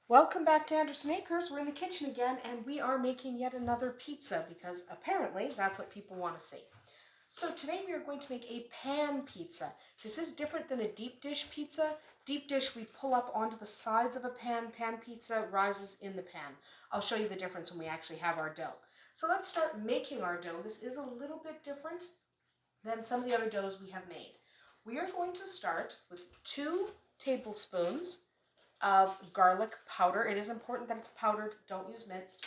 Welcome back to Andersen Acres. We're in the kitchen again and we are making yet another pizza because apparently that's what people want to see. So today we are going to make a pan pizza. This is different than a deep dish pizza. Deep dish we pull up onto the sides of a pan. Pan pizza rises in the pan. I'll show you the difference when we actually have our dough. So let's start making our dough. This is a little bit different than some of the other doughs we have made. We are going to start with 2 tablespoons of garlic powder. It is important that it's powdered, don't use minced.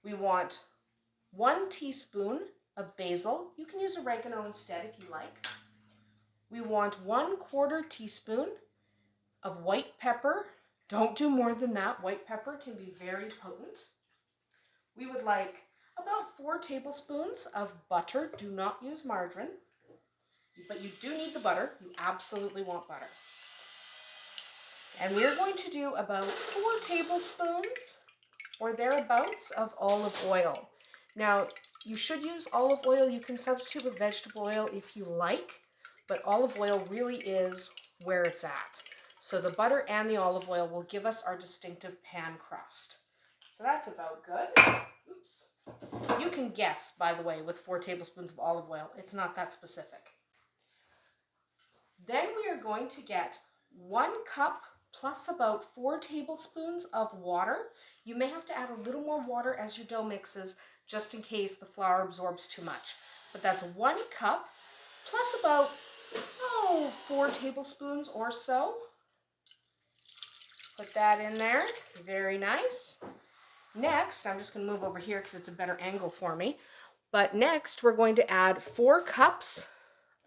We want 1 teaspoon of basil. You can use oregano instead if you like. We want 1/4 teaspoon of white pepper. Don't do more than that. White pepper can be very potent. We would like about 4 tablespoons of butter. Do not use margarine, but you do need the butter. You absolutely want butter. And we're going to do about 4 tablespoons or thereabouts of olive oil. Now, you should use olive oil. You can substitute with vegetable oil if you like, but olive oil really is where it's at. So the butter and the olive oil will give us our distinctive pan crust. So that's about good. Oops. You can guess, by the way, with 4 tablespoons of olive oil. It's not that specific. Then we are going to get 1 cup plus about 4 tablespoons of water. You may have to add a little more water as your dough mixes, just in case the flour absorbs too much. But that's 1 cup plus about 4 tablespoons or so. Put that in there. Very nice. Next, I'm just going to move over here because it's a better angle for me. But next, we're going to add 4 cups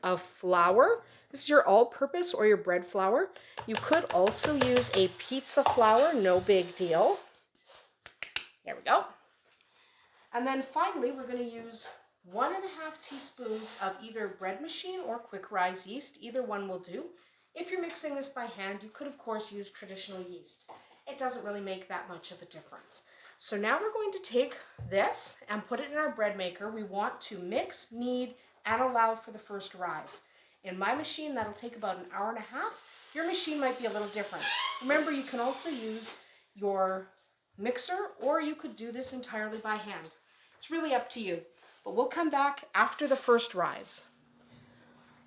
of flour. This is your all-purpose or your bread flour. You could also use a pizza flour, no big deal. There we go. And then finally, we're going to use 1.5 teaspoons of either bread machine or quick rise yeast. Either one will do. If you're mixing this by hand, you could of course use traditional yeast. It doesn't really make that much of a difference. So now we're going to take this and put it in our bread maker. We want to mix, knead, and allow for the first rise. In my machine, that'll take about 1.5 hours. Your machine might be a little different. Remember, you can also use your mixer, or you could do this entirely by hand. It's really up to you, but we'll come back after the first rise.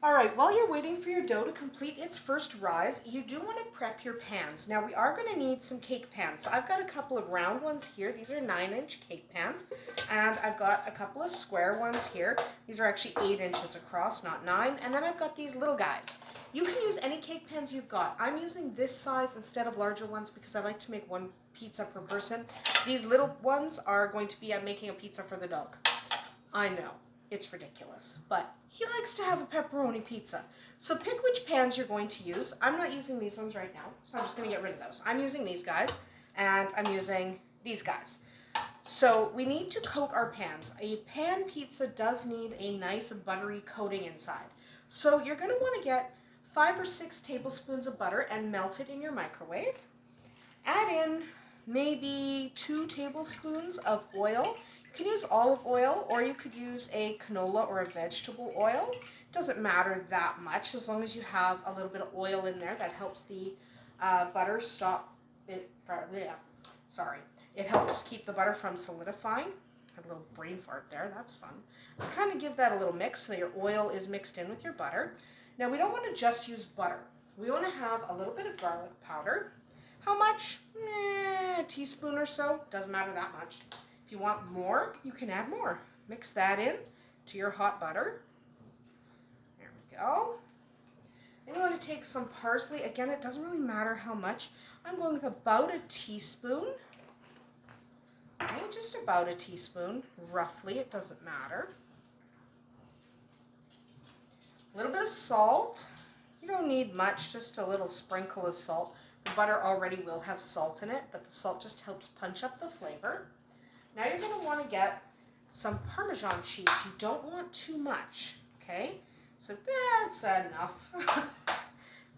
All right, while you're waiting for your dough to complete its first rise, you do want to prep your pans. Now, we are going to need some cake pans. So I've got a couple of round ones here. These are 9-inch cake pans, and I've got a couple of square ones here. These are actually 8 inches across, not 9. And then I've got these little guys. You can use any cake pans you've got. I'm using this size instead of larger ones because I like to make 1 pizza per person. These little ones are going to be, I'm making a pizza for the dog. I know. It's ridiculous, but he likes to have a pepperoni pizza. So pick which pans you're going to use. I'm not using these ones right now, so I'm just going to get rid of those. I'm using these guys, and I'm using these guys. So we need to coat our pans. A pan pizza does need a nice buttery coating inside. So you're going to want to get 5 or 6 tablespoons of butter and melt it in your microwave. Add in maybe 2 tablespoons of oil. You can use olive oil, or you could use a canola or a vegetable oil. It doesn't matter that much as long as you have a little bit of oil in there. That helps the butter stop it. It helps keep the butter from solidifying. I had a little brain fart there. That's fun. So kind of give that a little mix so your oil is mixed in with your butter. Now we don't want to just use butter. We want to have a little bit of garlic powder. How much? A teaspoon or so. Doesn't matter that much. If you want more, you can add more. Mix that in to your hot butter. There we go. And you want to take some parsley. Again, it doesn't really matter how much. I'm going with about a teaspoon. Okay, just about a teaspoon, roughly. It doesn't matter. A little bit of salt. You don't need much, just a little sprinkle of salt. The butter already will have salt in it, but the salt just helps punch up the flavor. Now you're going to want to get some Parmesan cheese. You don't want too much, okay? So that's enough. That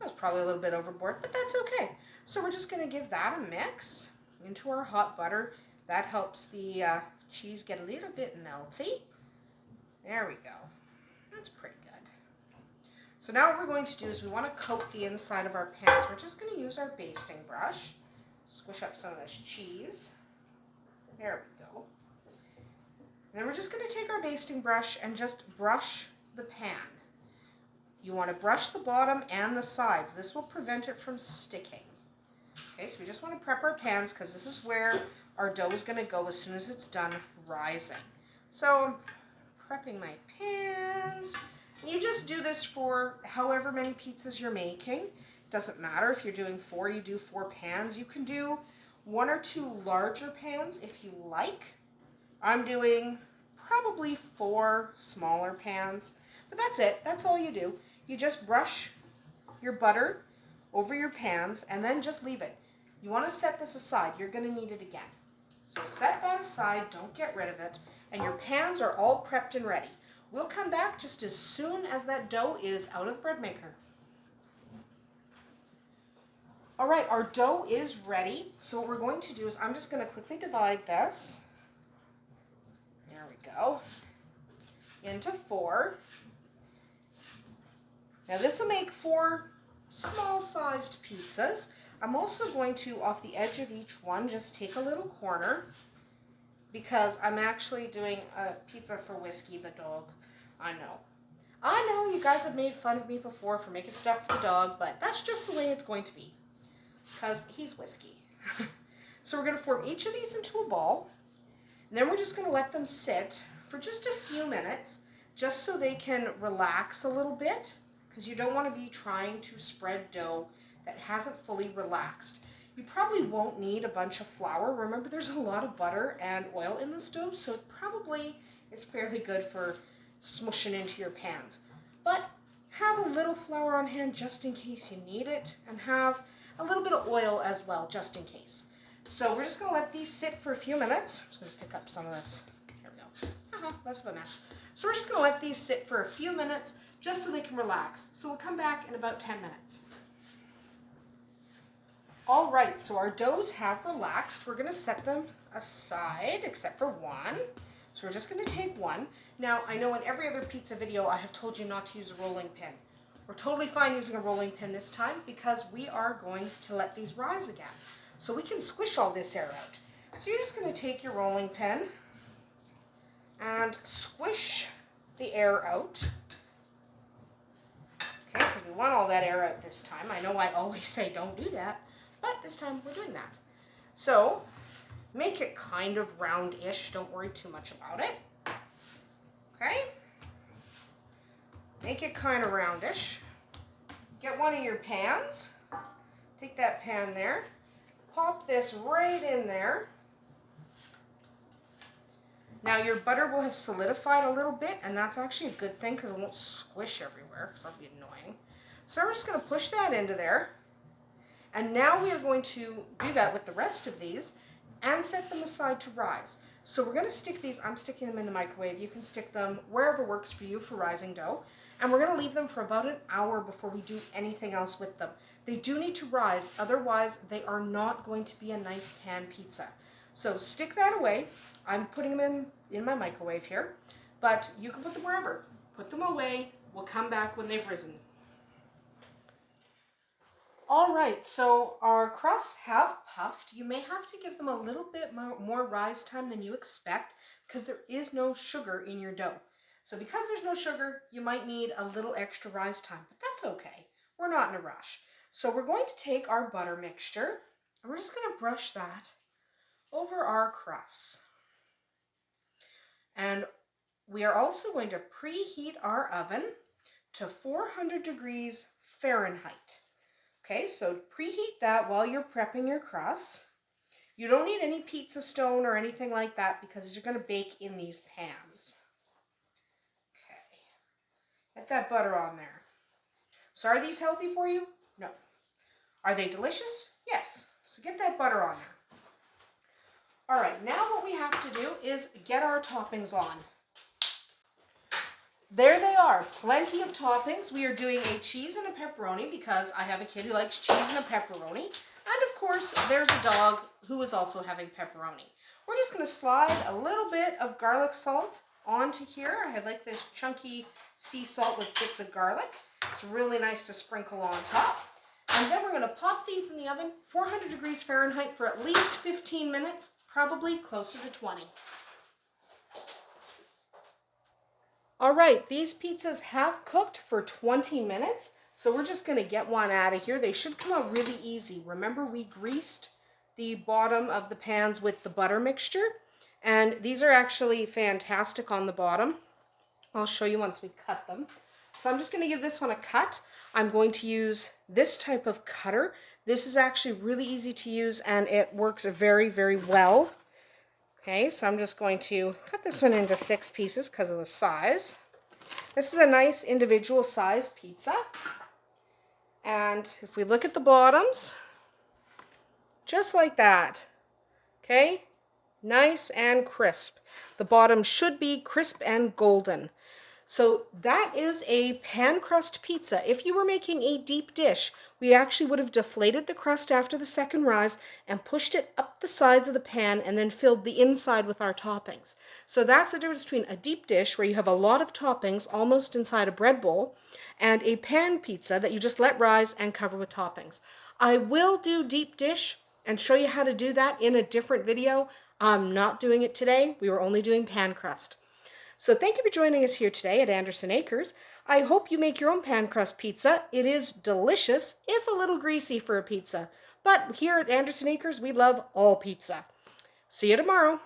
was probably a little bit overboard, but that's okay. So we're just going to give that a mix into our hot butter. That helps the cheese get a little bit melty. There we go. That's pretty good. So now what we're going to do is we want to coat the inside of our pans. We're just going to use our basting brush. Just squish up some of this cheese. There we go. And then we're just going to take our basting brush and just brush the pan. You want to brush the bottom and the sides. This will prevent it from sticking. Okay, so we just want to prep our pans because this is where our dough is going to go as soon as it's done rising. So I'm prepping my pans. And you just do this for however many pizzas you're making. Doesn't matter if you're doing 4, you do 4 pans. You can do 1 or 2 larger pans if you like. I'm doing probably 4 smaller pans, but that's it. That's all you do. You just brush your butter over your pans and then just leave it. You want to set this aside. You're going to need it again. So set that aside, don't get rid of it, and your pans are all prepped and ready. We'll come back just as soon as that dough is out of the bread maker. All right, our dough is ready. So what we're going to do is I'm just going to quickly divide this. There we go. Into 4. Now this will make 4 small-sized pizzas. I'm also going to, off the edge of each one, just take a little corner because I'm actually doing a pizza for Whiskey the dog. I know you guys have made fun of me before for making stuff for the dog, but that's just the way it's going to be because he's Whiskey. So we're going to form each of these into a ball, and then we're just going to let them sit for just a few minutes just so they can relax a little bit, because you don't want to be trying to spread dough that hasn't fully relaxed. You probably won't need a bunch of flour. Remember, there's a lot of butter and oil in this dough, so it probably is fairly good for smushing into your pans. But have a little flour on hand just in case you need it, and have a little bit of oil as well, just in case. So we're just going to let these sit for a few minutes. I'm just going to pick up some of this. Here we go. Less of a mess. So we're just going to let these sit for a few minutes just so they can relax. So we'll come back in about 10 minutes. All right, so our doughs have relaxed. We're going to set them aside, except for one. So we're just going to take one. Now, I know in every other pizza video, I have told you not to use a rolling pin. We're totally fine using a rolling pin this time because we are going to let these rise again. So we can squish all this air out. So you're just going to take your rolling pin and squish the air out. Okay, because we want all that air out this time. I know I always say don't do that, but this time we're doing that. So make it kind of roundish. Don't worry too much about it. Okay? Make it kind of roundish. Get one of your pans. Take that pan there. Pop this right in there. Now your butter will have solidified a little bit, and that's actually a good thing because it won't squish everywhere because that'll be annoying. So we're just going to push that into there. And now we are going to do that with the rest of these and set them aside to rise. So we're going to stick these, I'm sticking them in the microwave. You can stick them wherever works for you for rising dough. And we're going to leave them for about an hour before we do anything else with them. They do need to rise, otherwise they are not going to be a nice pan pizza. So stick that away. I'm putting them in my microwave here, but you can put them wherever. Put them away. We'll come back when they've risen. All right, so our crusts have puffed. You may have to give them a little bit more rise time than you expect because there is no sugar in your dough. So because there's no sugar, you might need a little extra rise time, but that's okay. We're not in a rush. So we're going to take our butter mixture and we're just going to brush that over our crusts. And we are also going to preheat our oven to 400 degrees Fahrenheit. Okay, so preheat that while you're prepping your crusts. You don't need any pizza stone or anything like that because you're going to bake in these pans. Okay, get that butter on there. So are these healthy for you? No. Are they delicious? Yes. So get that butter on there. All right, now what we have to do is get our toppings on. There they are, plenty of toppings. We are doing a cheese and a pepperoni because I have a kid who likes cheese and a pepperoni. And of course, there's a dog who is also having pepperoni. We're just gonna slide a little bit of garlic salt onto here. I like this chunky sea salt with bits of garlic. It's really nice to sprinkle on top. And then we're going to pop these in the oven, 400 degrees Fahrenheit for at least 15 minutes, probably closer to 20. All right, these pizzas have cooked for 20 minutes, so we're just going to get one out of here. They should come out really easy. Remember, we greased the bottom of the pans with the butter mixture, and these are actually fantastic on the bottom. I'll show you once we cut them. So I'm just going to give this one a cut. I'm going to use this type of cutter. This is actually really easy to use, and it works very, very well. Okay, so I'm just going to cut this one into 6 pieces because of the size. This is a nice individual size pizza. And if we look at the bottoms, just like that, okay, nice and crisp. The bottom should be crisp and golden. So that is a pan crust pizza. If you were making a deep dish, we actually would have deflated the crust after the second rise and pushed it up the sides of the pan and then filled the inside with our toppings. So that's the difference between a deep dish where you have a lot of toppings almost inside a bread bowl and a pan pizza that you just let rise and cover with toppings. I will do deep dish and show you how to do that in a different video. I'm not doing it today. We were only doing pan crust. So thank you for joining us here today at Andersen Acres. I hope you make your own pan crust pizza. It is delicious, if a little greasy for a pizza. But here at Andersen Acres, we love all pizza. See you tomorrow.